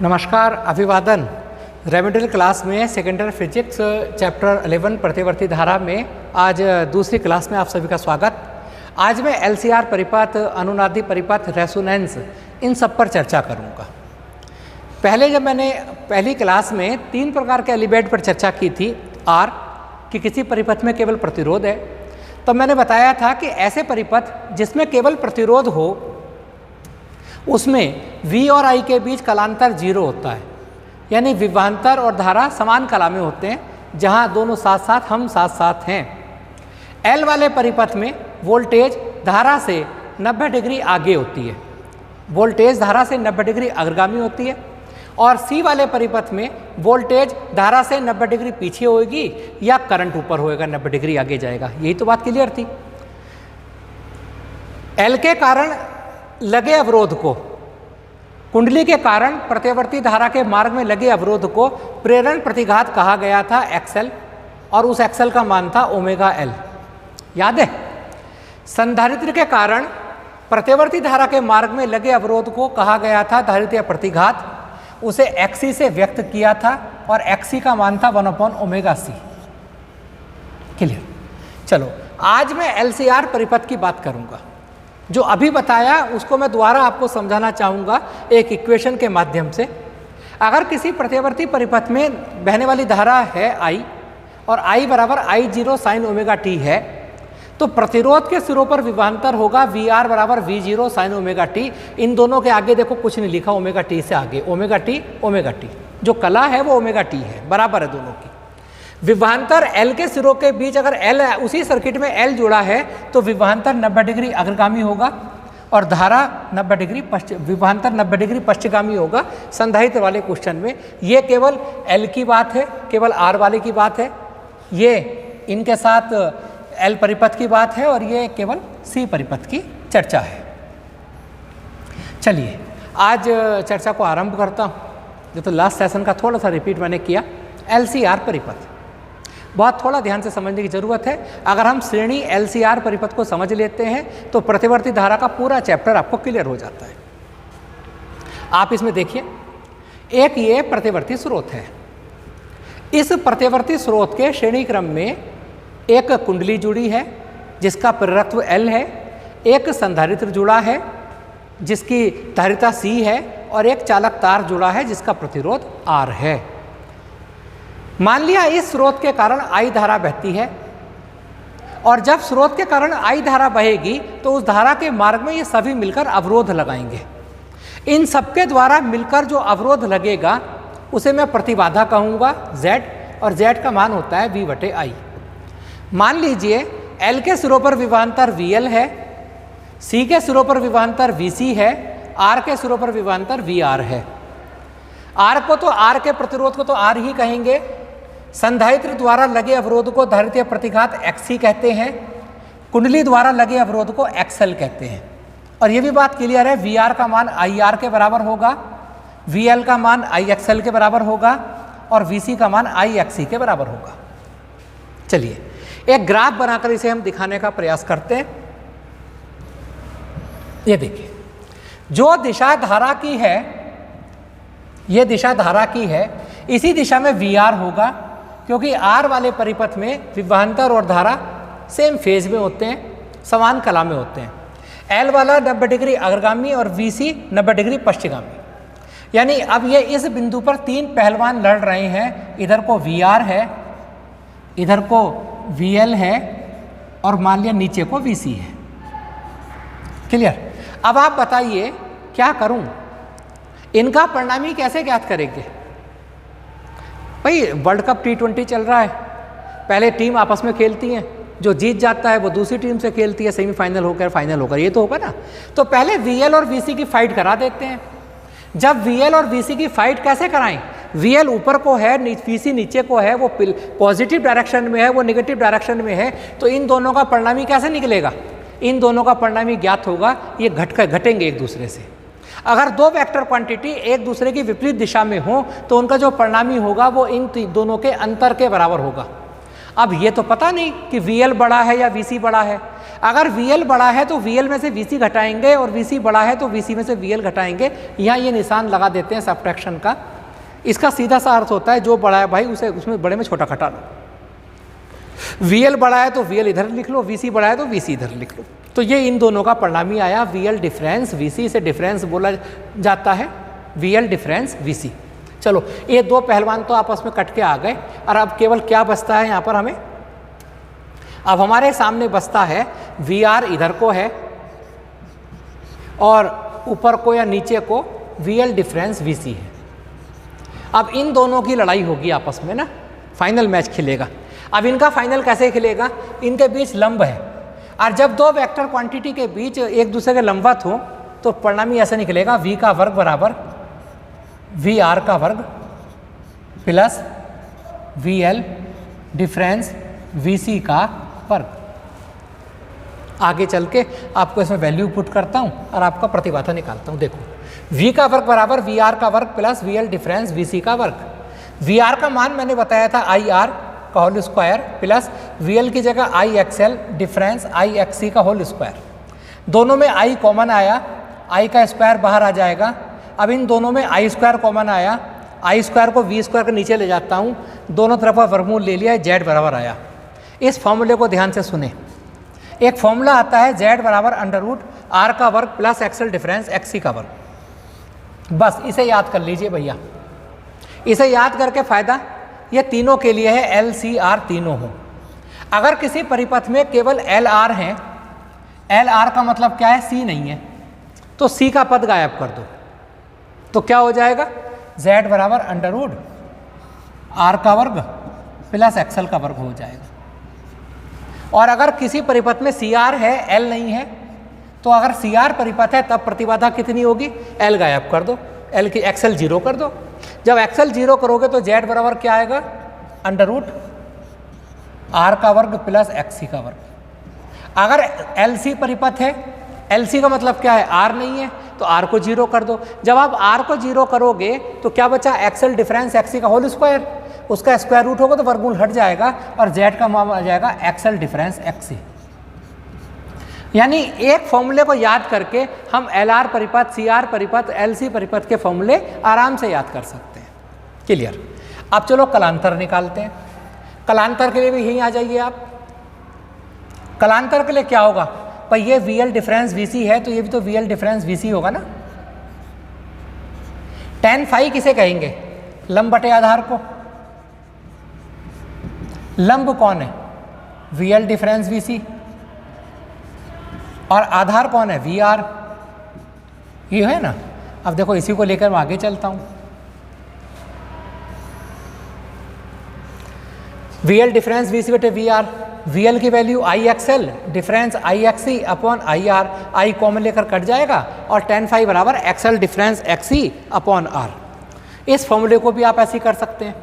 नमस्कार, अभिवादन। Remedial class में सेकेंडरी फिजिक्स चैप्टर 11 प्रतिवर्ती धारा में आज दूसरी क्लास में आप सभी का स्वागत। आज मैं एलसीआर परिपथ, अनुनादी परिपथ, रेजोनेंस, इन सब पर चर्चा करूंगा। पहले जब मैंने पहली क्लास में 3 प्रकार के एलिमेंट पर चर्चा की थी, आर कि किसी परिपथ में केवल प्रतिरोध है, तो मैंने बताया था कि ऐसे परिपथ जिसमें केवल प्रतिरोध हो उसमें V और I के बीच कलांतर 0 होता है, यानी विभवांतर और धारा समान कला में होते हैं, जहां दोनों साथ साथ हम साथ साथ हैं। L वाले परिपथ में वोल्टेज धारा से 90 डिग्री आगे होती है, वोल्टेज धारा से 90 डिग्री अग्रगामी होती है, और C वाले परिपथ में वोल्टेज धारा से 90 डिग्री पीछे होगी या करंट ऊपर होएगा, 90 डिग्री आगे जाएगा। यही तो बात क्लियर थी। L के कारण लगे अवरोध को, कुंडली के कारण प्रत्यवर्ती धारा के मार्ग में लगे अवरोध को प्रेरण प्रतिघात कहा गया था XL, और उस XL का मान था ओमेगा L। याद है? संधारित्र के कारण प्रत्यवर्ती धारा के मार्ग में लगे अवरोध को कहा गया था धारित्रीय प्रतिघात, उसे XC से व्यक्त किया था और XC का मान था 1/ओमेगा C। क्लियर? चलो, आज मैं LCR परिपथ की बात करूंगा। जो अभी बताया उसको मैं दोबारा आपको समझाना चाहूँगा एक इक्वेशन के माध्यम से। अगर किसी प्रत्यवर्ती परिपथ में बहने वाली धारा है I और I बराबर I0 साइन ओमेगा t है, तो प्रतिरोध के सिरों पर विभवांतर होगा VR बराबर V0 साइन ओमेगा t। इन दोनों के आगे देखो कुछ नहीं लिखा, ओमेगा t से आगे ओमेगा t, जो कला है वो ओमेगा t है, बराबर है दोनों की। विभवांतर L के सिरों के बीच अगर L उसी सर्किट में L जुड़ा है तो विभवांतर 90 डिग्री अग्रगामी होगा और धारा 90 डिग्री विभवांतर 90 डिग्री पश्चिमगामी होगा। संधारित्र वाले क्वेश्चन में ये केवल L की बात है, केवल R वाले की बात है, ये इनके साथ L परिपथ की बात है और ये केवल C परिपथ की चर्चा है। चलिए आज चर्चा को आरंभ करता हूँ। जो तो लास्ट सेशन का थोड़ा सा रिपीट मैंने किया। LCR परिपथ बहुत थोड़ा ध्यान से समझने की ज़रूरत है। अगर हम श्रेणी LCR परिपथ को समझ लेते हैं तो प्रतिवर्ती धारा का पूरा चैप्टर आपको क्लियर हो जाता है। आप इसमें देखिए, एक ये प्रतिवर्ती स्रोत है। इस प्रतिवर्ती स्रोत के श्रेणी क्रम में एक कुंडली जुड़ी है जिसका प्रेरकत्व L है, एक संधारित्र जुड़ा है जिसकी धारिता C है, और एक चालक तार जुड़ा है जिसका प्रतिरोध R है। मान लिया इस स्रोत के कारण I धारा बहती है, और जब स्रोत के कारण I धारा बहेगी तो उस धारा के मार्ग में ये सभी मिलकर अवरोध लगाएंगे। इन सबके द्वारा मिलकर जो अवरोध लगेगा उसे मैं प्रतिबाधा कहूँगा Z, और Z का मान होता है V/I। मान लीजिए L के सिरों पर विभवांतर VL है, C के सिरों पर विभवांतर VC है, R के सिरों पर विभवांतर VR है। R को तो R के प्रतिरोध को तो R ही कहेंगे। संधारित्र द्वारा लगे अवरोध को धारित्रीय प्रतिघात XC कहते हैं, कुंडली द्वारा लगे अवरोध को XL कहते हैं। और ये भी बात क्लियर है, VR का मान IR के बराबर होगा, VL का मान IXL के बराबर होगा, और VC का मान IXC के बराबर होगा। चलिए एक ग्राफ बनाकर इसे हम दिखाने का प्रयास करते हैं। ये देखिए, जो दिशा धारा की है, ये दिशा धारा की है, इसी दिशा में VR होगा, क्योंकि R वाले परिपथ में विभवांतर और धारा सेम फेज में होते हैं, समान कला में होते हैं। L वाला 90 डिग्री अग्रगामी और VC 90 डिग्री पश्चिमगामी। यानी अब ये इस बिंदु पर 3 पहलवान लड़ रहे हैं। इधर को VR है, इधर को VL है, और मान लिया नीचे को VC है। क्लियर? अब आप बताइए क्या करूं? इनका परिणामी कैसे ज्ञात करेंगे? भाई वर्ल्ड कप T20 चल रहा है, पहले टीम आपस में खेलती हैं, जो जीत जाता है वो दूसरी टीम से खेलती है, सेमीफाइनल होकर फाइनल होकर, ये तो होगा ना। तो पहले VL और VC की फाइट करा देते हैं। जब VL और VC की फाइट कैसे कराएं? VL ऊपर को है, VC नीचे को है, वो पॉजिटिव डायरेक्शन में है, वो निगेटिव डायरेक्शन में है, तो इन दोनों का परिणामी कैसे निकलेगा? इन दोनों का परिणामी ज्ञात होगा, ये घटेंगे एक दूसरे से। अगर 2 वेक्टर क्वांटिटी एक दूसरे की विपरीत दिशा में हो तो उनका जो परिणामी होगा वो इन दोनों के अंतर के बराबर होगा। अब ये तो पता नहीं कि VL बड़ा है या VC बड़ा है। अगर VL बड़ा है तो VL में से VC घटाएंगे और VC बड़ा है तो VC में से VL घटाएंगे। यहाँ ये निशान लगा देते हैं सब्ट्रैक्शन का। इसका सीधा सा अर्थ होता है जो बड़ा है भाई उसे उसमें बड़े में छोटा घटा लो। VL बड़ा है तो VL इधर लिख लो, VC बड़ा है तो VC इधर लिख लो। तो ये इन दोनों का परिणामी आया VL डिफरेंस VC, से डिफरेंस बोला जाता है VL डिफरेंस VC। चलो ये दो पहलवान तो आपस में कट के आ गए और अब केवल क्या बचता है यहाँ पर हमें, अब हमारे सामने बचता है VR इधर को है और ऊपर को या नीचे को VL डिफरेंस VC है। अब इन दोनों की लड़ाई होगी आपस में ना, फाइनल मैच खिलेगा। अब इनका फाइनल कैसे खिलेगा, इनके बीच लंब है और जब दो वेक्टर क्वांटिटी के बीच एक दूसरे के लंबवत हो तो परिणामी ऐसे निकलेगा V का वर्ग बराबर VR का वर्ग प्लस VL डिफरेंस VC का वर्ग। आगे चल के आपको इसमें वैल्यू पुट करता हूँ और आपका प्रतिबाधा निकालता हूँ। देखो V का वर्ग बराबर VR का वर्ग प्लस VL डिफरेंस VC का वर्ग। VR का मान मैंने बताया था IR का होल स्क्वायर प्लस VL की जगह IXL डिफरेंस IXC का होल स्क्वायर। दोनों में I कॉमन आया, I का स्क्वायर बाहर आ जाएगा। अब इन दोनों में I स्क्वायर कॉमन आया, I स्क्वायर को V स्क्वायर के नीचे ले जाता हूँ, दोनों तरफ का वर्गमूल ले लिया, Z बराबर आया। इस फॉर्मूले को ध्यान से सुने। एक फॉर्मूला आता है Z बराबर अंडर रूट R का वर्ग प्लस XL डिफरेंस XC का वर्ग। बस इसे याद कर लीजिए भैया। इसे याद करके फ़ायदा ये तीनों के लिए है LCR तीनों हो। अगर किसी परिपथ में केवल LR है, LR का मतलब क्या है, C नहीं है, तो C का पद गायब कर दो तो क्या हो जाएगा, Z बराबर अंडर रूट R का वर्ग प्लस XL का वर्ग हो जाएगा। और अगर किसी परिपथ में CR है, L नहीं है, तो अगर CR परिपथ है तब प्रतिबाधा कितनी होगी, L गायब कर दो, L की XL 0 कर दो। जब XL 0 करोगे तो Z बराबर क्या आएगा, अंडर रूट R का वर्ग प्लस XC का वर्ग। अगर LC परिपथ है, LC का मतलब क्या है, R नहीं है, तो R को 0 कर दो। जब आप R को 0 करोगे तो क्या बचा, XL डिफरेंस XC का होल स्क्वायर, उसका स्क्वायर रूट होगा तो वर्गमूल हट जाएगा और Z का मान आ जाएगा XL डिफरेंस XC। यानी एक फॉर्मूले को याद करके हम LR परिपथ, CR परिपथ, LC परिपथ के फॉर्मूले आराम से याद कर सकते हैं। क्लियर। अब चलो कलांतर निकालते हैं। कलांतर के लिए भी यहीं आ जाइए आप। कलांतर के लिए क्या होगा भाई, ये VL डिफरेंस VC है तो ये भी तो VL डिफरेंस VC होगा ना। tan फाई किसे कहेंगे, लंब बटे आधार को। लंब कौन है, VL डिफरेंस VC, और आधार कौन है, VR। ये है ना। अब देखो इसी को लेकर मैं आगे चलता हूं। VL डिफरेंस VC बटे VR, VL की value IXL difference IXC upon IR, I common लेकर कट जाएगा और tan फाई बराबर XL difference XC upon R। इस फॉर्मूले को भी आप ऐसे कर सकते हैं।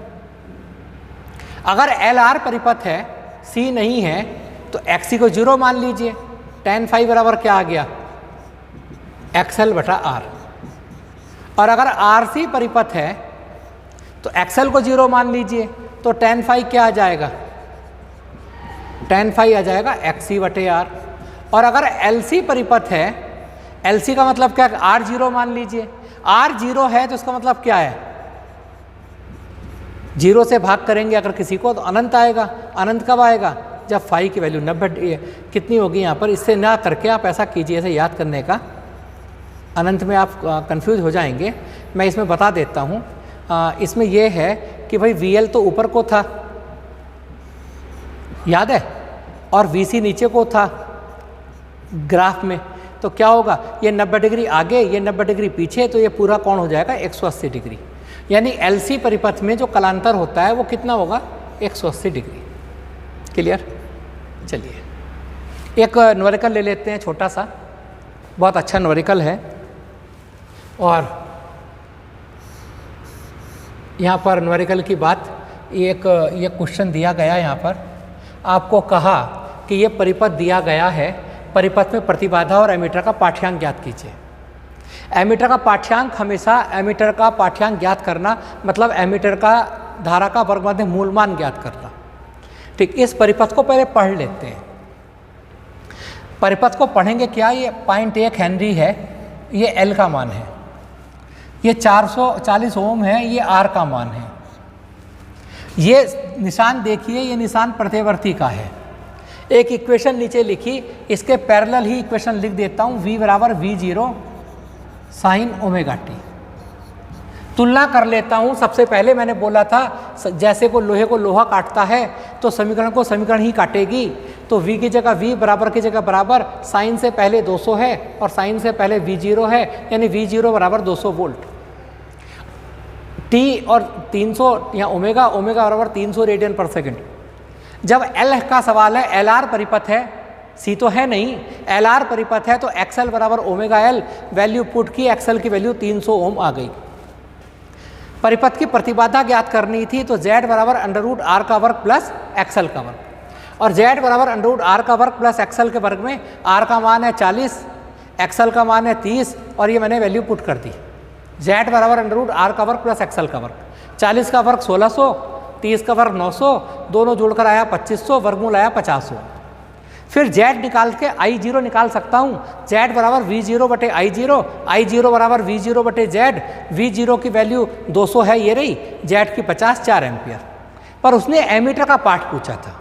अगर LR परिपथ है, C नहीं है, तो XC को 0 मान लीजिए, tan फाई बराबर क्या आ गया, XL बटा R। और अगर RC परिपथ है तो XL को 0 मान लीजिए, तो tan फाई क्या आ जाएगा, tan फाई आ जाएगा XC बटे R। और अगर LC परिपथ है, LC का मतलब क्या, R 0 मान लीजिए, R 0 है तो इसका मतलब क्या है, 0 से भाग करेंगे अगर किसी को तो अनंत आएगा। अनंत कब आएगा, जब फाई की वैल्यू 90 कितनी होगी यहाँ पर। इससे ना करके आप ऐसा कीजिए, ऐसे याद करने का, अनंत में आप कंफ्यूज हो जाएंगे। मैं इसमें बता देता हूँ। इसमें यह है कि भाई VL तो ऊपर को था, याद है, और VC नीचे को था ग्राफ में, तो क्या होगा, ये 90 डिग्री आगे, ये 90 डिग्री पीछे, तो ये पूरा कोण हो जाएगा 180 डिग्री। यानी LC परिपथ में जो कलांतर होता है वो कितना होगा, 180 डिग्री। क्लियर। चलिए एक न्यूमेरिकल ले लेते हैं छोटा सा, बहुत अच्छा न्यूमेरिकल है। और यहाँ पर न्यूमेरिकल की बात, ये क्वेश्चन दिया गया यहाँ पर, आपको कहा कि ये परिपथ दिया गया है, परिपथ में प्रतिबाधा और एमीटर का पाठ्यांक ज्ञात कीजिए। एमीटर का पाठ्यांक, हमेशा एमीटर का पाठ्यांक ज्ञात करना मतलब एमीटर का धारा का वर्ग मध्य मूलमान ज्ञात करना। ठीक, इस परिपथ को पहले पढ़ लेते हैं। परिपथ को पढ़ेंगे क्या, ये 0.1 हेनरी है, ये एल का मान है, ये 440 ओम है, ये आर का मान है। ये निशान देखिए, ये निशान प्रत्यवर्ती का है। एक इक्वेशन नीचे लिखी, इसके पैरेलल ही इक्वेशन लिख देता हूँ, v बराबर v0 साइन ओमेगा टी। तुलना कर लेता हूँ। सबसे पहले मैंने बोला था जैसे को लोहे को लोहा काटता है तो समीकरण को समीकरण ही काटेगी। तो v की जगह v, बराबर की जगह बराबर, साइन से पहले 200 है और साइन से पहले v0 है, यानी v0 बराबर 200 वोल्ट। t और 300 या ओमेगा, ओमेगा बराबर 300 रेडियन पर सेकंड। जब L का सवाल है, LR परिपथ है, C तो है नहीं, LR परिपथ है, तो XL बराबर ओमेगा L, वैल्यू पुट की, XL की वैल्यू 300 ओम आ गई। परिपथ की प्रतिबाधा ज्ञात करनी थी, तो Z बराबर अंडर रूट R का वर्ग प्लस XL का वर्ग, और Z बराबर अंडर रूट R का वर्ग प्लस XL के वर्ग में R का मान है 40, XL का मान है 30, और ये मैंने वैल्यू पुट कर दी। Z बराबर अंडर रूट R का वर्ग प्लस XL का वर्ग, 40 का वर्ग 1600, 30 का वर्ग 900, दोनों जोड़कर आया 2500, वर्गमूल आया 50। फिर Z निकाल के I0 निकाल सकता हूँ। Z बराबर V0 बटे I0, I0 बराबर V0 बटे Z, V0 की वैल्यू 200 है, ये रही, Z की 50, 4 एम्पियर। पर उसने एमीटर का पाठ पूछा था,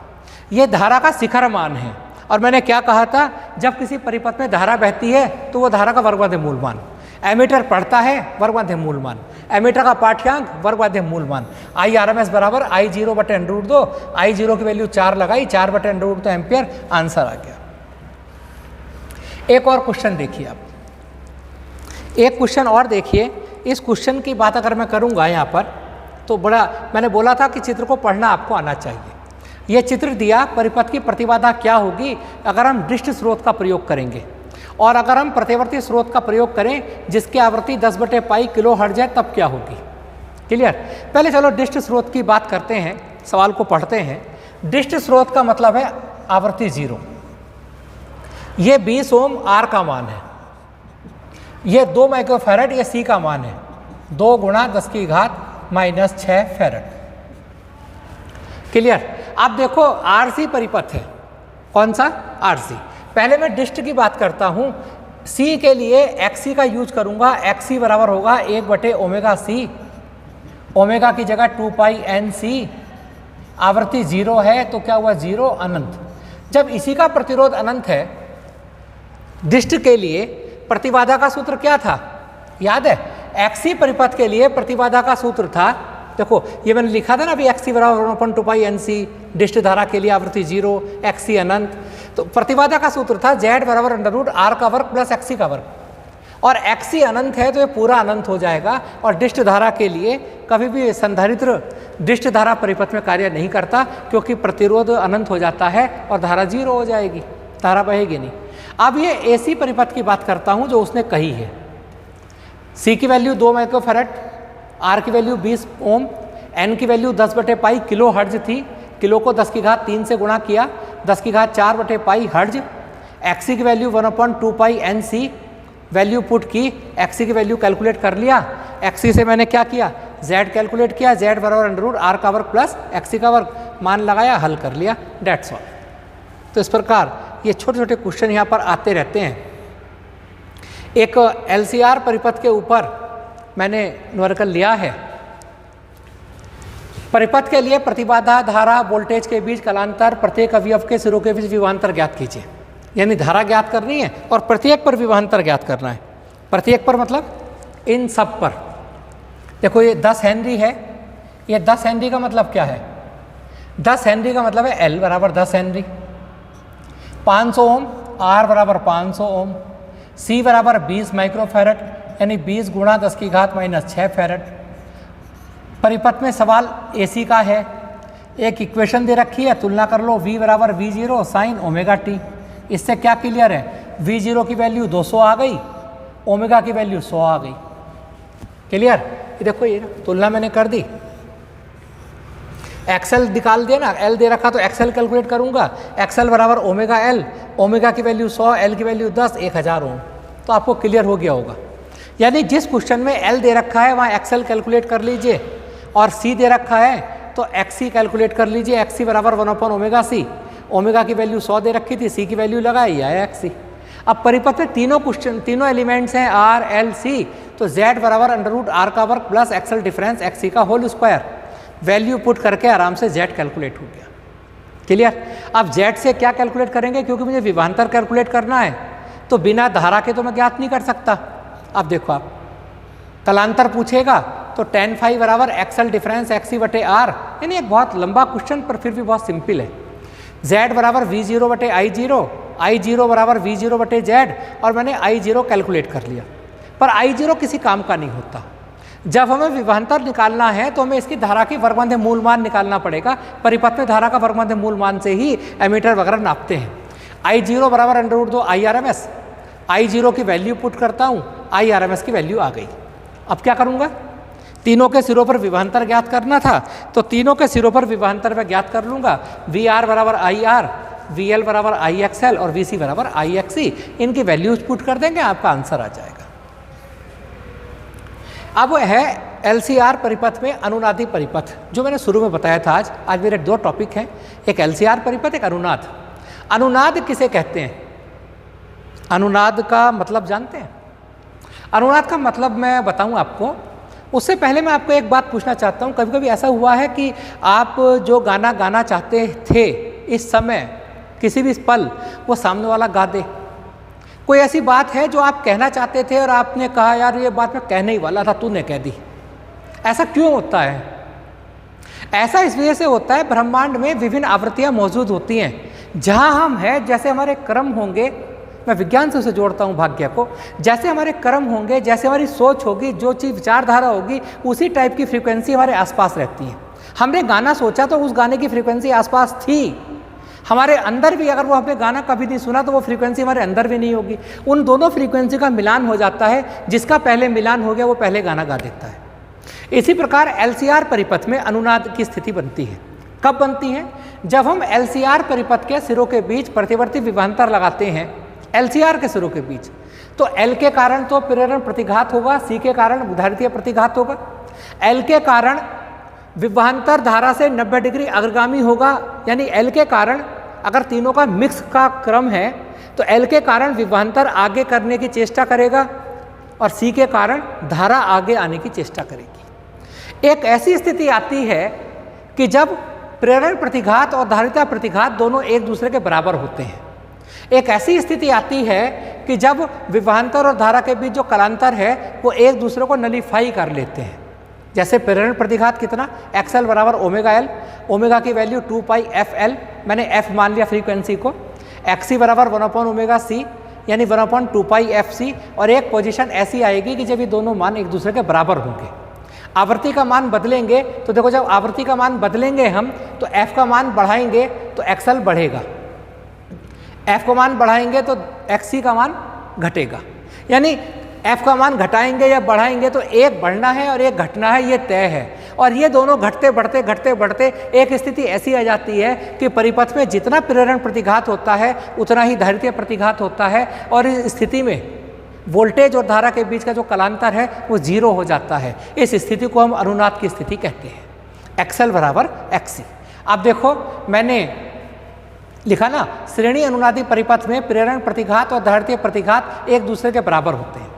ये धारा का शिखर मान है, और मैंने क्या कहा था, जब किसी परिपथ में धारा बहती है तो वो धारा का वर्गमध्य मूल मान। एमीटर पढ़ता है वर्गमध्य मूल मान, एमीटर का पाठ्यांक वर्गमध्य मूल मान। IRMS बराबर I0 बटे अंडर रूट 2, I0 की वैल्यू 4 लगाई, 4 बटे अंडर रूट 2 एम्पियर, आंसर आ गया। एक और क्वेश्चन देखिए आप, एक क्वेश्चन और देखिए। इस क्वेश्चन की बात अगर मैं करूंगा यहाँ पर, तो बड़ा, मैंने बोला था कि चित्र को पढ़ना आपको आना चाहिए। यह चित्र दिया, परिपथ की प्रतिबाधा क्या होगी अगर हम दृष्टि स्रोत का प्रयोग करेंगे, और अगर हम प्रतिवर्ती स्रोत का प्रयोग करें जिसकी आवृत्ति 10/π किलो हर्ट्ज है, तब क्या होगी। क्लियर। पहले चलो दृष्टि स्रोत की बात करते हैं, सवाल को पढ़ते हैं। दृष्टि स्रोत का मतलब है आवृत्ति 0। ये 20 ओम आर का मान है, ये 2 माइक्रोफैरड ये सी का मान है, 2 गुणा 10⁻⁻6 फैरड। क्लियर। आप देखो आरसी परिपथ है, कौन सा, आरसी। पहले मैं डिस्ट की बात करता हूँ। सी के लिए एक्सी का यूज करूँगा, एक्सी बराबर होगा 1/ω/c, ओमेगा की जगह 2πNc। आवृत्ति 0 है तो क्या हुआ, 0 अनंत। जब इसी का प्रतिरोध अनंत है, डिस्ट के लिए प्रतिबाधा का सूत्र क्या था, याद है। एक्सी परिपथ के लिए प्रतिबाधा का सूत्र था, देखो ये मैंने लिखा था ना अभी, एक्सी बराबर 1/2πNc, डिस्ट धारा के लिए आवृत्ति 0, एक्सी अनंत। तो प्रतिबाधा का सूत्र था Z बराबर अंडर रूट R का वर्ग प्लस XC का वर्ग, और XC अनंत है तो ये पूरा अनंत हो जाएगा। और डिस्ट धारा के लिए कभी भी संधारित्र डिस्ट धारा परिपथ में कार्य नहीं करता, क्योंकि प्रतिरोध अनंत हो जाता है और धारा 0 हो जाएगी, धारा बहेगी नहीं। अब ये AC परिपथ की बात करता हूँ जो उसने कही है। C की वैल्यू 2 माइक्रोफैरड, R की वैल्यू 20 ओम, N की वैल्यू 10/π किलो हर्ट्ज थी, किलो को 10⁻³ से गुणा किया, 10⁻⁴/π हर्ट्ज। XC की वैल्यू 1/2πNc, वैल्यू पुट की, XC की वैल्यू कैलकुलेट कर लिया। XC से मैंने क्या किया, Z कैलकुलेट किया, Z बराबर अंडर रूट R का वर्ग प्लस XC का वर्ग, मान लगाया, हल कर लिया, डेट्स ऑल। तो इस प्रकार ये छोटे छोटे क्वेश्चन यहाँ पर आते रहते हैं। एक LCR परिपथ के ऊपर मैंने न्यूमेरिकल लिया है। परिपथ के लिए प्रतिबाधा, धारा, वोल्टेज के बीच कलांतर, प्रत्येक अवयव के सिरों के बीच विभवांतर ज्ञात कीजिए। यानी धारा ज्ञात करनी है और प्रत्येक पर विभवांतर ज्ञात करना है। प्रत्येक पर मतलब इन सब पर। देखो ये 10 हेनरी है, ये 10 हेनरी का मतलब क्या है, 10 हेनरी का मतलब है L बराबर 10 हेनरी। 500 ओम, R बराबर 500 ओम, C बराबर 20 माइक्रोफैरड, यानी 20 गुणा 10⁻⁻6 फैरड। परिपथ में सवाल AC का है, एक इक्वेशन दे रखी है, तुलना कर लो, V बराबर V0 साइन ओमेगा टी। इससे क्या क्लियर है, V0 की वैल्यू 200 आ गई, ओमेगा की वैल्यू 100 आ गई। क्लियर। ये देखो ये तुलना मैंने कर दी। एक्सेल निकाल दिया ना, L दे रखा तो एक्सेल कैलकुलेट करूंगा, एक्सेल बराबर ओमेगा L, ओमेगा की वैल्यू 100, L की वैल्यू 10, 1000 ओम। तो आपको क्लियर हो गया होगा। यानी जिस क्वेश्चन में L दे रखा है वहाँ एक्सेल कैलकुलेट कर लीजिए, और C दे रखा है तो XC कैलकुलेट कर लीजिए, XC बराबर 1/ω/c, ओमेगा की वैल्यू 100 दे रखी थी, सी की वैल्यू लगाई, ये आया XC। अब परिपथ में तीनों एलिमेंट्स हैं R, L, C, तो Z बराबर अंडर रूट R का वर्ग प्लस एक्सल डिफरेंस XC का होल स्क्वायर। वैल्यू पुट करके आराम से Z कैलकुलेट हो गया। क्लियर? अब Z से क्या कैलकुलेट करेंगे, क्योंकि मुझे विभवांतर कैलकुलेट करना है, तो बिना धारा के तो मैं ज्ञात नहीं कर सकता। अब देखो, आप कलांतर पूछेगा तो tan phi बराबर एक्सल डिफरेंस XC बटे R, यानी एक बहुत लंबा क्वेश्चन पर फिर भी बहुत सिंपल है। Z बराबर V0 बटे I0, I0 बराबर V0 बटे Z, और मैंने I0 कैलकुलेट कर लिया। पर I0 किसी काम का नहीं होता। जब हमें विभवांतर निकालना है तो हमें इसकी धारा की वर्गमध्य मूल मान निकालना पड़ेगा। परिपथ में धारा का वर्गमध्य मूल मान से ही एमीटर वगैरह नापते हैं। I0 बराबर अंडर रूट 2 IRMS, I0 की वैल्यू पुट करता हूँ, IRMS की वैल्यू आ गई। अब क्या करूँगा, तीनों के सिरों पर विभवांतर ज्ञात करना था, तो तीनों के सिरों पर विभवांतर मैं ज्ञात कर लूँगा। VR बराबर IR, VL बराबर IXL और VC बराबर IXC, इनकी वैल्यूज पुट कर देंगे, आपका आंसर आ जाएगा। अब है LCR परिपथ में अनुनादी परिपथ, जो मैंने शुरू में बताया था। आज मेरे दो टॉपिक हैं, एक LCR परिपथ, एक अनुनाद। अनुनाद किसे कहते हैं? अनुनाद का मतलब जानते हैं? अनुनाद का मतलब मैं बताऊं आपको, उससे पहले मैं आपको एक बात पूछना चाहता हूं। कभी कभी ऐसा हुआ है कि आप जो गाना गाना चाहते थे इस समय, किसी भी पल, वो सामने वाला गा दे। कोई ऐसी बात है जो आप कहना चाहते थे और आपने कहा यार ये बात मैं कहने ही वाला था, तूने कह दी। ऐसा क्यों होता है? ऐसा इस वजह से होता है, ब्रह्मांड में विभिन्न आवृत्तियां मौजूद होती हैं। जहां हम हैं, जैसे हमारे कर्म होंगे, मैं विज्ञान से उसे जोड़ता हूं भाग्य को, जैसे हमारे कर्म होंगे, जैसे हमारी सोच होगी, जो चीज़ विचारधारा होगी, उसी टाइप की फ्रीक्वेंसी हमारे आसपास रहती है। हमने गाना सोचा तो उस गाने की फ्रीक्वेंसी आसपास थी। हमारे अंदर भी अगर वो हमने गाना कभी नहीं सुना तो वो फ्रीक्वेंसी हमारे अंदर भी नहीं होगी। उन दोनों फ्रीक्वेंसी का मिलान हो जाता है, जिसका पहले मिलान हो गया वो पहले गाना गा देता है। इसी प्रकार LCR परिपथ में अनुनाद की स्थिति बनती है। कब बनती है? जब हम LCR परिपथ के सिरों के बीच प्रतिवर्ती विभवांतर लगाते हैं, LCR के सिरों के बीच, तो L के कारण तो प्रेरण प्रतिघात होगा, C के कारण उदाहृतीय प्रतिघात होगा। L के कारण विभवांतर धारा से 90 डिग्री अग्रगामी होगा, यानी L के कारण, अगर तीनों का मिक्स का क्रम है तो L के कारण विभवांतर आगे करने की चेष्टा करेगा और C के कारण धारा आगे आने की चेष्टा करेगी। एक ऐसी स्थिति आती है कि जब प्रेरण प्रतिघात और धारिता प्रतिघात दोनों एक दूसरे के बराबर होते हैं। एक ऐसी स्थिति आती है कि जब विभवांतर और धारा के बीच जो कलांतर है वो एक दूसरे को नलीफाई कर लेते हैं। जैसे प्रेरण प्रतिघात कितना, XL बराबर ओमेगा L, ओमेगा की वैल्यू 2 पाई FL, मैंने F मान लिया फ्रीक्वेंसी को। XC बराबर 1/ωc, यानी 1/2 पाई FC, और एक पोजीशन ऐसी आएगी कि जब ये दोनों मान एक दूसरे के बराबर होंगे। आवृत्ति का मान बदलेंगे तो देखो, जब आवृत्ति का मान बदलेंगे हम तो F का मान बढ़ाएंगे तो XL बढ़ेगा, F का मान बढ़ाएंगे तो XC का मान घटेगा। यानी F का मान घटाएंगे या बढ़ाएंगे तो एक बढ़ना है और एक घटना है, ये तय है। और ये दोनों घटते बढ़ते एक स्थिति ऐसी आ जाती है कि परिपथ में जितना प्रेरण प्रतिघात होता है उतना ही धारितीय प्रतिघात होता है, और इस स्थिति में वोल्टेज और धारा के बीच का जो कलांतर है वो 0 हो जाता है। इस स्थिति को हम अनुनाद की स्थिति कहते हैं। XL बराबर XC। अब देखो, मैंने लिखा ना, श्रेणी अनुनादी परिपथ में प्रेरण प्रतिघात और धारितीय प्रतिघात एक दूसरे के बराबर होते हैं।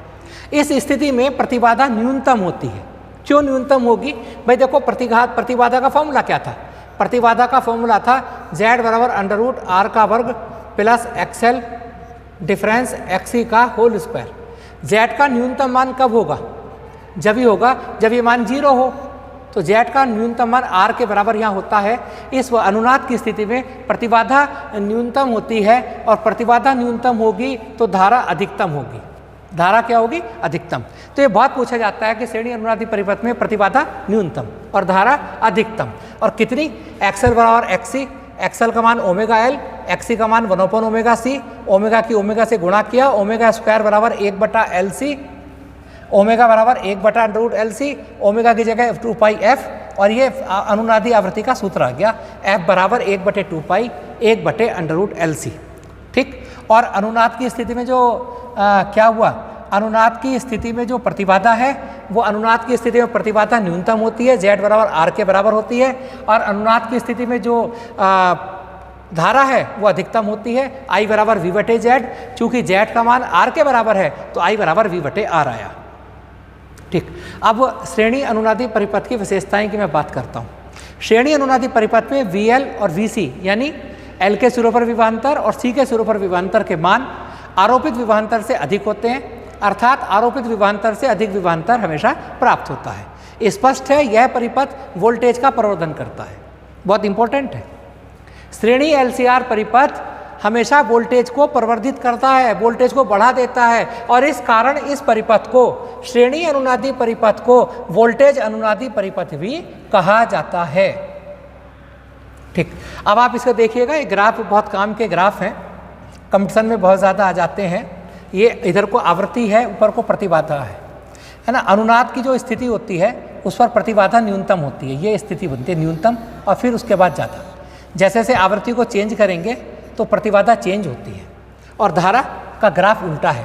इस स्थिति में प्रतिबाधा न्यूनतम होती है। क्यों न्यूनतम होगी भाई? देखो, प्रतिबाधा का फॉर्मूला क्या था? प्रतिबाधा का फॉर्मूला था Z बराबर अंडर रूट R का वर्ग प्लस XL डिफरेंस XC का होल स्क्वायर। Z का न्यूनतम मान कब होगा? जब ही होगा जब ये मान 0 हो। तो Z का न्यूनतम मान R के बराबर यहाँ होता है। इस अनुनाद की स्थिति में प्रतिबाधा न्यूनतम होती है, और प्रतिबाधा न्यूनतम होगी तो धारा अधिकतम होगी। धारा क्या होगी? अधिकतम। तो ये बहुत पूछा जाता है कि श्रेणी अनुनादी परिपथ में प्रतिबाधा न्यूनतम और धारा अधिकतम, और कितनी? XL बराबर XC, XL का मान ओमेगा L, XC का मान 1/ωc, ओमेगा की ओमेगा से गुणा किया, ओमेगा स्क्वायर बराबर 1/LC, ओमेगा बराबर 1/√LC, ओमेगा की जगह 2 पाई F, और ये अनुनादी आवृत्ति का सूत्र आ गया, F बराबर 1/2 पाई 1/√LC। ठीक। और अनुनाद की स्थिति में जो क्या हुआ? अनुनाद की स्थिति में जो प्रतिबाधा है वो अनुनाद की स्थिति में प्रतिबाधा न्यूनतम होती है, Z बराबर R के बराबर होती है। और अनुनाद की स्थिति में जो धारा है वो अधिकतम होती है, I बराबर V बटे Z। चूंकि Z का मान R के बराबर है तो I बराबर V बटे R आया। ठीक, अब श्रेणी अनुनादी परिपथ की विशेषताएं की मैं बात करता हूँ। श्रेणी अनुनादी परिपथ में VL और VC यानी L के सिरों पर विभवांतर और C के सिरों पर विभवांतर के मान आरोपित विभवांतर से अधिक होते हैं, अर्थात आरोपित विभवांतर से अधिक विभवांतर हमेशा प्राप्त होता है। स्पष्ट है यह परिपथ वोल्टेज का प्रवर्धन करता है, बहुत इंपॉर्टेंट है। श्रेणी LCR परिपथ हमेशा वोल्टेज को प्रवर्धित करता है, वोल्टेज को बढ़ा देता है, और इस कारण इस परिपथ को श्रेणी अनुनादी परिपथ को वोल्टेज अनुनादी परिपथ भी कहा जाता है। ठीक, अब आप इसको देखिएगा, ये ग्राफ बहुत काम के ग्राफ हैं, कंपटीशन में बहुत ज़्यादा आ जाते हैं। ये इधर को आवृत्ति है, ऊपर को प्रतिबाधा है ना। अनुनाद की जो स्थिति होती है उस पर प्रतिबाधा न्यूनतम होती है, ये स्थिति बनती है न्यूनतम, और फिर उसके बाद ज़्यादा। जैसे जैसे आवृत्ति को चेंज करेंगे तो प्रतिबाधा चेंज होती है, और धारा का ग्राफ उल्टा है,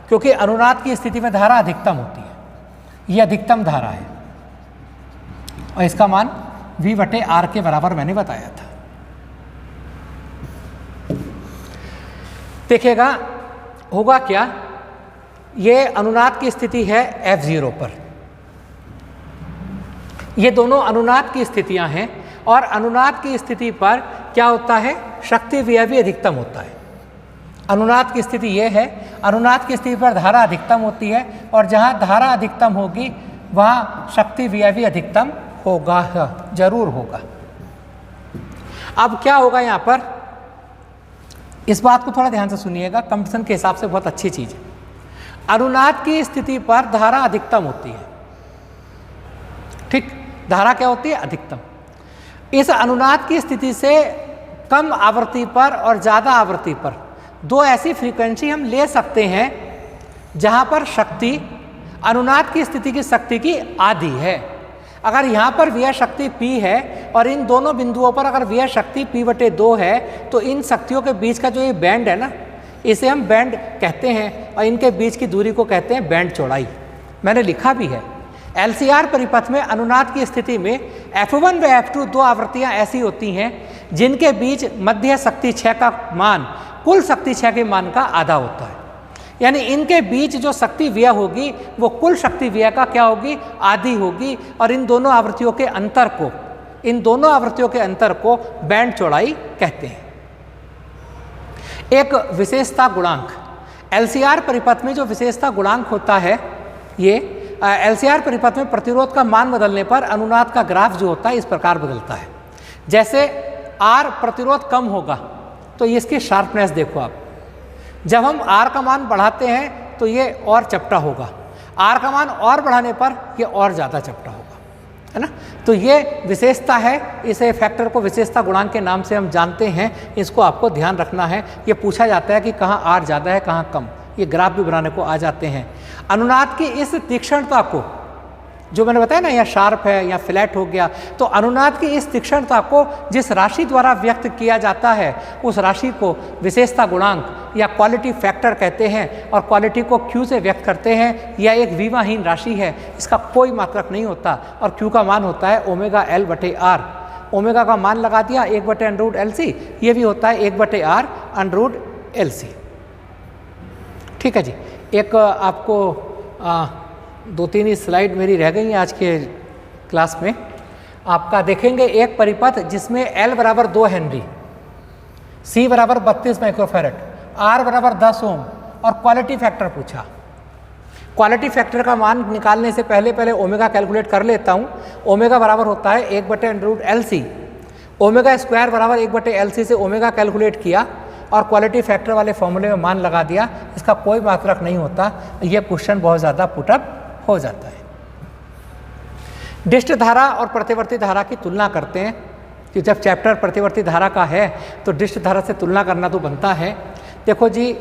क्योंकि अनुनाद की स्थिति में धारा अधिकतम होती है, ये अधिकतम धारा है, और इसका मान V बटे R के बराबर मैंने बताया था। देखिएगा होगा क्या, ये अनुनाद की स्थिति है F0 पर, ये दोनों अनुनाद की स्थितियां हैं, और अनुनाद की स्थिति पर क्या होता है, शक्ति व्यय भी अधिकतम होता है। अनुनाद की स्थिति ये है, अनुनाद की स्थिति पर धारा अधिकतम होती है, और जहाँ धारा अधिकतम होगी वहाँ शक्ति व्यय भी अधिकतम होगा, जरूर होगा। अब क्या होगा यहाँ पर, इस बात को थोड़ा ध्यान से सुनिएगा, कंपटीशन के हिसाब से बहुत अच्छी चीज़ है। अनुनाद की स्थिति पर धारा अधिकतम होती है, ठीक, धारा क्या होती है, अधिकतम। इस अनुनाद की स्थिति से कम आवृत्ति पर और ज़्यादा आवृत्ति पर दो ऐसी फ्रीक्वेंसी हम ले सकते हैं जहाँ पर शक्ति अनुनाद की स्थिति की शक्ति की आधी है। अगर यहाँ पर व्यय शक्ति P है और इन दोनों बिंदुओं पर अगर व्यय शक्ति P बटे 2 है, तो इन शक्तियों के बीच का जो ये बैंड है ना, इसे हम बैंड कहते हैं, और इनके बीच की दूरी को कहते हैं बैंड चौड़ाई। मैंने लिखा भी है, LCR परिपथ में अनुनाद की स्थिति में F1 व F2 दो आवृत्तियां ऐसी होती हैं जिनके बीच मध्य शक्ति क्षय का मान कुल शक्ति क्षय के मान का आधा होता है। यानी इनके बीच जो शक्ति व्यय होगी वो कुल शक्ति व्यय का क्या होगी, आधी होगी, और इन दोनों आवृत्तियों के अंतर को बैंड चौड़ाई कहते हैं। एक विशेषता गुणांक, LCR परिपथ में जो विशेषता गुणांक होता है, ये LCR परिपथ में प्रतिरोध का मान बदलने पर अनुनाद का ग्राफ जो होता है इस प्रकार बदलता है। जैसे R प्रतिरोध कम होगा तो इसकी शार्पनेस देखो आप, जब हम R का मान बढ़ाते हैं तो ये और चपटा होगा, R का मान और बढ़ाने पर ये और ज़्यादा चपटा होगा, है ना। तो ये विशेषता है, इसे फैक्टर को विशेषता गुणांक के नाम से हम जानते हैं, इसको आपको ध्यान रखना है। ये पूछा जाता है कि कहाँ R ज़्यादा है कहाँ कम, ये ग्राफ भी बनाने को आ जाते हैं। अनुनाद की इस तीक्ष्णता को, जो मैंने बताया ना, या शार्प है या फ्लैट हो गया, तो अनुनाद की इस तीक्ष्णता को जिस राशि द्वारा व्यक्त किया जाता है उस राशि को विशेषता गुणांक या क्वालिटी फैक्टर कहते हैं, और क्वालिटी को Q से व्यक्त करते हैं। यह एक विमाहीन राशि है, इसका कोई मात्रक नहीं होता, और Q का मान होता है ओमेगा L बटे R। ओमेगा का मान लगा दिया 1 बटे अंडर LC, ये भी होता है 1 बटे R अंडर LC। ठीक है जी, एक आपको 2-3 ही स्लाइड मेरी रह गई हैं आज के क्लास में। आपका देखेंगे एक परिपथ जिसमें L बराबर 2 हेनरी, C बराबर 32 माइक्रोफैरड, R बराबर 10 ओम, और क्वालिटी फैक्टर पूछा। क्वालिटी फैक्टर का मान निकालने से पहले ओमेगा कैलकुलेट कर लेता हूँ। ओमेगा बराबर होता है 1 बटे अंडर LC, ओमेगा स्क्वायर बराबर 1 बटे LC से ओमेगा कैलकुलेट किया और क्वालिटी फैक्टर वाले फॉर्मूले में मान लगा दिया। इसका कोई मात्रक नहीं होता, यह क्वेश्चन बहुत ज़्यादा पुटअप हो जाता है। डिस्ट धारा और प्रतिवर्ती धारा की तुलना करते हैं, कि जब चैप्टर प्रतिवर्ती धारा का है तो डिस्ट धारा से तुलना करना तो बनता है। देखो जी,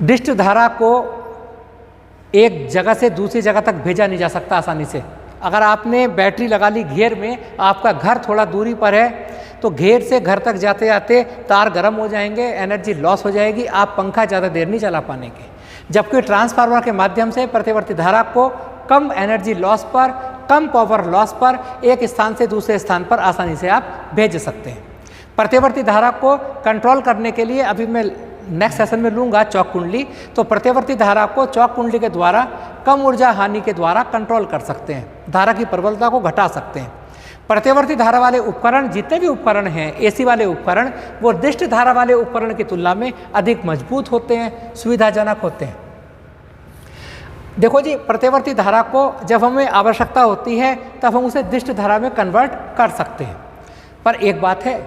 डिस्ट धारा को एक जगह से दूसरी जगह तक भेजा नहीं जा सकता आसानी से। अगर आपने बैटरी लगा ली घेर में, आपका घर थोड़ा दूरी पर है, तो घेर से घर तक जाते जाते तार गर्म हो जाएंगे, एनर्जी लॉस हो जाएगी, आप पंखा ज़्यादा देर नहीं चला पाएंगे। जबकि ट्रांसफार्मर के माध्यम से प्रतिवर्ती धारा को कम एनर्जी लॉस पर, कम पावर लॉस पर एक स्थान से दूसरे स्थान पर आसानी से आप भेज सकते हैं। प्रतिवर्ती धारा को कंट्रोल करने के लिए अभी मैं नेक्स्ट सेशन में लूँगा चौक कुंडली, तो प्रतिवर्ती धारा को चौक कुंडली के द्वारा कम ऊर्जा हानि के द्वारा कंट्रोल कर सकते हैं, धारा की प्रबलता को घटा सकते हैं। प्रतिवर्ती धारा वाले उपकरण, जितने भी उपकरण हैं एसी वाले उपकरण, वो दिष्ट धारा वाले उपकरण की तुलना में अधिक मजबूत होते हैं, सुविधाजनक होते हैं। देखो जी, प्रतिवर्ती धारा को जब हमें आवश्यकता होती है तब हम उसे दिष्ट धारा में कन्वर्ट कर सकते हैं, पर एक बात है,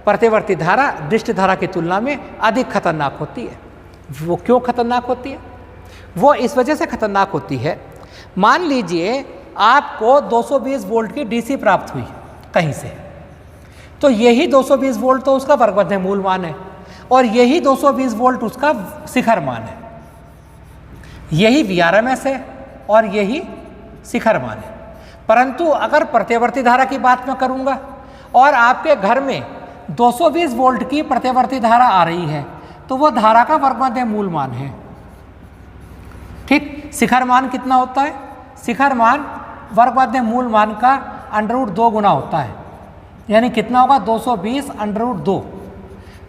प्रतिवर्ती धारा दिष्ट धारा की तुलना में अधिक खतरनाक होती है। वो क्यों खतरनाक होती है? वो इस वजह से खतरनाक होती है, मान लीजिए आपको 220 वोल्ट की डीसी प्राप्त हुई कहीं से, तो यही 220 वोल्ट तो उसका वर्गमध्य मूल मान है और यही 220 वोल्ट उसका शिखर मान है, यही VRMS है और यही शिखर मान है। परंतु अगर प्रतिवर्ती धारा की बात मैं करूंगा और आपके घर में 220 वोल्ट की प्रतिवर्ती धारा आ रही है, तो वो धारा का वर्गमध्य मूल मान है। ठीक, शिखर मान कितना होता है? शिखर मान वर्गमध्य मूल मान का √2 गुना होता है, यानी कितना होगा? 220 √2,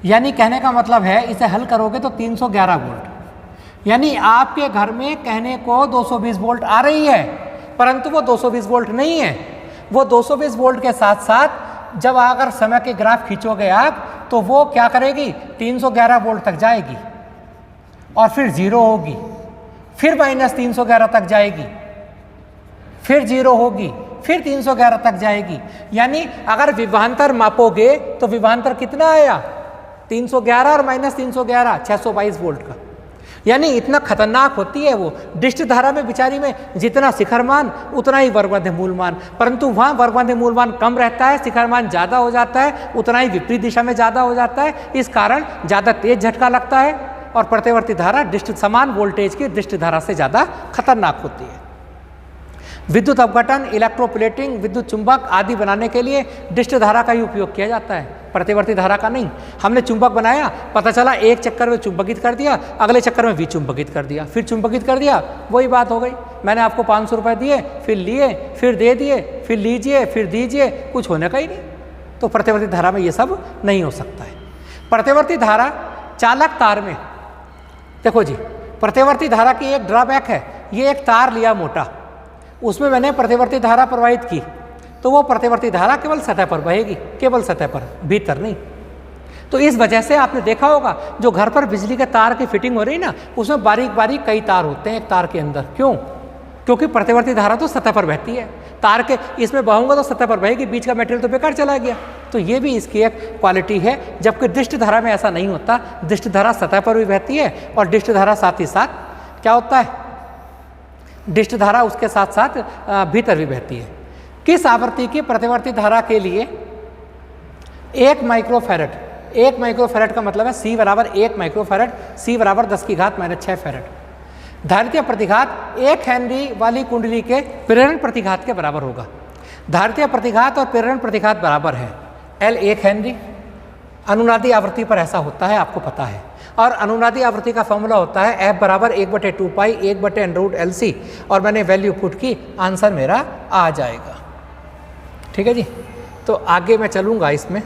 यानी कहने का मतलब है इसे हल करोगे तो 311 वोल्ट, यानी आपके घर में कहने को 220 वोल्ट आ रही है, परंतु वो 220 वोल्ट नहीं है। वो 220 वोल्ट के साथ साथ जब अगर समय के ग्राफ खींचोगे आप, तो वो क्या करेगी? 311 वोल्ट तक जाएगी और फिर 0 होगी, फिर -311 तक जाएगी, फिर 0 होगी, फिर 311 तक जाएगी। यानी अगर विभवांतर मापोगे तो विभवांतर कितना आया? 311 और -311, 622 वोल्ट का। यानी इतना खतरनाक होती है वो। डिष्ट धारा में बिचारी में जितना शिखर मान उतना ही वर्गमध्य मूल मान, परंतु वहाँ वर्गमध्य मूल मान कम रहता है, शिखर मान ज़्यादा हो जाता है, उतना ही विपरीत दिशा में ज़्यादा हो जाता है। इस कारण ज़्यादा तेज झटका लगता है और प्रतिवर्ती धारा डिष्ट समान वोल्टेज की डिष्ट धारा से ज़्यादा खतरनाक होती है। विद्युत अपघटन, इलेक्ट्रोप्लेटिंग, विद्युत चुंबक आदि बनाने के लिए डिष्ट धारा का ही उपयोग किया जाता है, प्रतिवर्ती धारा का नहीं। हमने चुंबक बनाया, पता चला एक चक्कर में चुंबकित कर दिया, अगले चक्कर में विचुंबकित कर दिया, फिर चुंबकित कर दिया, वही बात हो गई। मैंने आपको 500 रुपये दिए, फिर लिए, फिर दे दिए, फिर लीजिए, फिर दीजिए, कुछ होने का ही नहीं। तो प्रतिवर्ती धारा में ये सब नहीं हो सकता है। प्रतिवर्ती धारा चालक तार में, देखो जी, प्रतिवर्ती धारा की एक ड्रॉबैक है, ये एक तार लिया मोटा, उसमें मैंने प्रतिवर्ती धारा प्रवाहित की, तो वो प्रतिवर्ती धारा केवल सतह पर बहेगी, केवल सतह पर, भीतर नहीं। तो इस वजह से आपने देखा होगा जो घर पर बिजली के तार की फिटिंग हो रही ना, उसमें बारीक बारीक कई तार होते हैं एक तार के अंदर। क्यों? क्योंकि प्रतिवर्ती धारा तो सतह पर बहती है, तार के इसमें बहूंगा तो सतह पर बहेगी, बीच का मटेरियल तो बेकार चला गया। तो ये भी इसकी एक क्वालिटी है, जबकि डिष्ट धारा में ऐसा नहीं होता। डिष्ट धारा सतह पर भी बहती है और डिष्ट धारा साथ ही साथ क्या होता है, डिष्ट धारा उसके साथ साथ भीतर भी बहती है। किस आवृत्ति की प्रतिवर्ती धारा के लिए 1 माइक्रोफैरड, 1 माइक्रोफैरड का मतलब है C = 1 माइक्रोफैरड, C = 10⁻⁻⁶ फैरड। धारितीय प्रतिघात 1 हेनरी वाली कुंडली के प्रेरण प्रतिघात के बराबर होगा। धारितीय प्रतिघात और प्रेरण प्रतिघात बराबर है, L 1 हेनरी। अनुनादी आवृत्ति पर ऐसा होता है, आपको पता है। और अनुनादी आवृत्ति का फॉर्मूला होता है F = 1/2 पाई 1/√LC, और मैंने वैल्यू पुट की, आंसर मेरा आ जाएगा। ठीक है जी। तो आगे मैं चलूँगा इसमें।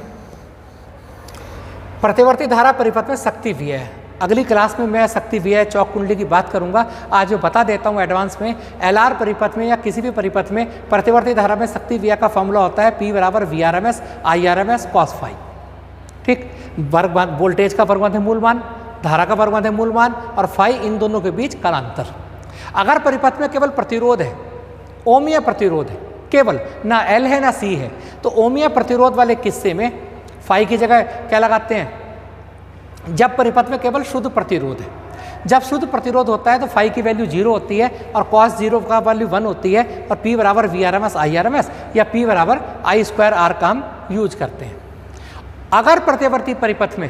प्रतिवर्ती धारा परिपथ में शक्ति व्यय है, अगली क्लास में मैं शक्ति व्यय चौक कुंडली की बात करूंगा। आज मैं बता देता हूँ एडवांस में, LR परिपथ में या किसी भी परिपथ में प्रतिवर्ती धारा में शक्ति व्यय का फॉर्मूला होता है P = VRMS IRMS cos φ। ठीक, वर्ग वोल्टेज का वर्गमध्य मूल मान, धारा का वर्गमध्य मूल मान और फाई, इन दोनों के बीच कालांतर। अगर परिपथ में केवल प्रतिरोध है, ओमीय प्रतिरोध है, केवल ना L है ना C है, तो ओमीय प्रतिरोध वाले किस्से में फाई की जगह क्या लगाते हैं? जब परिपथ में केवल शुद्ध प्रतिरोध है, जब शुद्ध प्रतिरोध होता है तो फाई की वैल्यू 0 होती है और cos 0 का वैल्यू 1 होती है, और P = VRMS IRMS या P = I²R का हम यूज करते हैं। अगर प्रतिवर्ती परिपथ में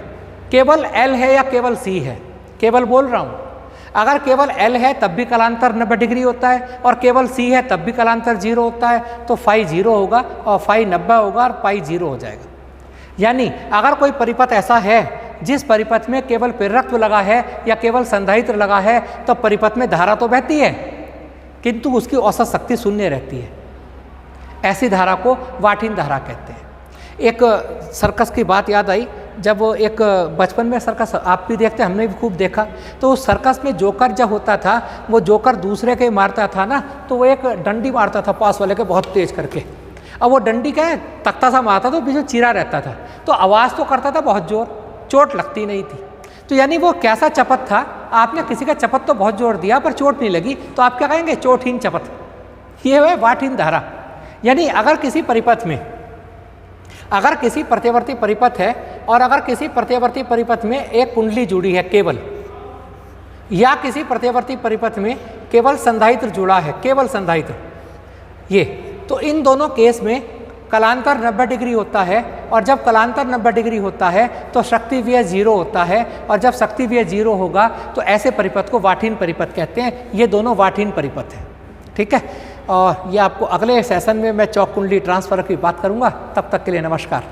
केवल L है या केवल C है, केवल बोल रहा हूँ, अगर केवल L है तब भी कालांतर 90 डिग्री होता है और केवल C है तब भी कालांतर 0 होता है, तो फाई 0 होगा और फाई 90 होगा और पाई 0 हो जाएगा। यानी अगर कोई परिपथ ऐसा है जिस परिपथ में केवल प्रेरकत्व लगा है या केवल संधायित्र लगा है, तो परिपथ में धारा तो बहती है किंतु उसकी औसत शक्ति शून्य रहती है। ऐसी धारा को वाटहीन धारा कहते हैं। एक सर्कस की बात याद आई, जब वो एक बचपन में सर्कस आप भी देखते, हमने भी खूब देखा, तो उस सर्कस में जोकर जब होता था, वो जोकर दूसरे के मारता था ना, तो वो एक डंडी मारता था पास वाले के बहुत तेज करके। अब वो डंडी क्या है, तख्ता सा मारता था, बीच में चीरा रहता था, तो आवाज़ तो करता था बहुत ज़ोर, चोट लगती नहीं थी। तो यानी वो कैसा चपत था, आपने किसी का चपत तो बहुत जोर दिया पर चोट नहीं लगी, तो आप क्या कहेंगे, चोटहीन चपत। ये है वाटहीन धारा। यानी अगर किसी परिपथ में, अगर किसी प्रत्यवर्ती परिपथ है और अगर किसी प्रत्यवर्ती परिपथ में एक कुंडली जुड़ी है केवल, या किसी प्रत्यवर्ती परिपथ में केवल संधायित्र जुड़ा है, केवल संधायित्र, ये तो इन दोनों केस में कलांतर 90 डिग्री होता है, और जब कलांतर 90 डिग्री होता है तो शक्ति व्यय 0 होता है, और जब शक्ति व्यय 0 होगा तो ऐसे परिपथ को वाटहीन परिपथ कहते हैं। ये दोनों वाटहीन परिपथ हैं, ठीक है। और ये आपको अगले सेशन में मैं चौक कुंडली ट्रांसफर की बात करूंगा। तब तक के लिए नमस्कार।